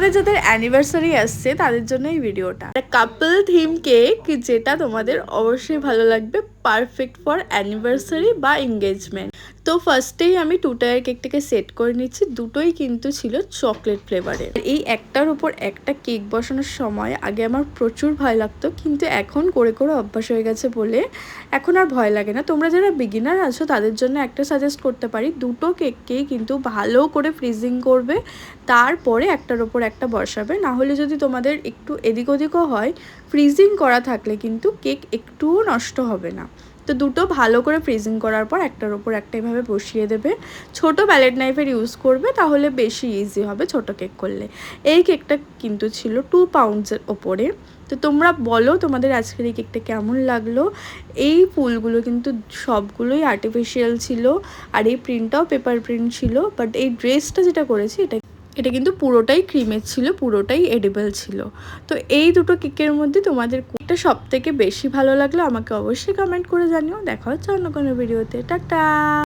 তোমাদের যাদের অ্যানিভার্সারি আসছে তাদের জন্য এই ভিডিওটা। কাপল থিম কেক যেটা তোমাদের অবশ্যই ভালো লাগবে, পারফেক্ট ফর অ্যানিভার্সারি বা এঙ্গেজমেন্ট। তো ফার্স্টেই আমি 2 টায়ার কেকটাকে সেট করে নিচ্ছি। দুটোই কিন্তু ছিল চকলেট ফ্লেভারের। এই একটার উপর একটা কেক বসানোর সময় আগে আমার প্রচুর ভয় লাগতো, কিন্তু এখন করে করে অভ্যাস হয়ে গেছে বলে এখন আর ভয় লাগে না। তোমরা যারা বিগিনার আছো তাদের জন্য একটা সাজেস্ট করতে পারি, দুটো কেককেই কিন্তু ভালো করে ফ্রিজিং করবে, তারপরে একটার ওপর একটা বসাবে। না হলে যদি তোমাদের একটু এদিক ওদিকও হয়, ফ্রিজিং করা থাকলে কিন্তু কেক একটুও নষ্ট হবে না। তো দুটো ভালো করে ফ্রিজিং করার পর একটার ওপর একটা এভাবে বসিয়ে দেবে। ছোট প্যালেট নাইফের ইউজ করবে, তাহলে বেশি ইজি হবে ছোট কেক করলে। এই কেকটা কিন্তু ছিল 2 পাউন্ডসের ওপরে। তো তোমরা বলো তোমাদের আজকের এই কেকটা কেমন লাগলো। এই ফুলগুলো কিন্তু সবগুলোই আর্টিফিশিয়াল ছিল, আর এই প্রিন্টটাও পেপার প্রিন্ট ছিল। বাট এই ড্রেসটা যেটা করেছি এটা কিন্তু পুরোটাই ক্রিমের ছিল, পুরোটাই এডিবল ছিল। তো এই দুটো কেকের মধ্যে তোমাদের কোনটা সব থেকে বেশি ভালো লাগলো আমাকে অবশ্যই কমেন্ট করে জানিও। দেখা হচ্ছে অন্য কোনো ভিডিওতে। টাটা।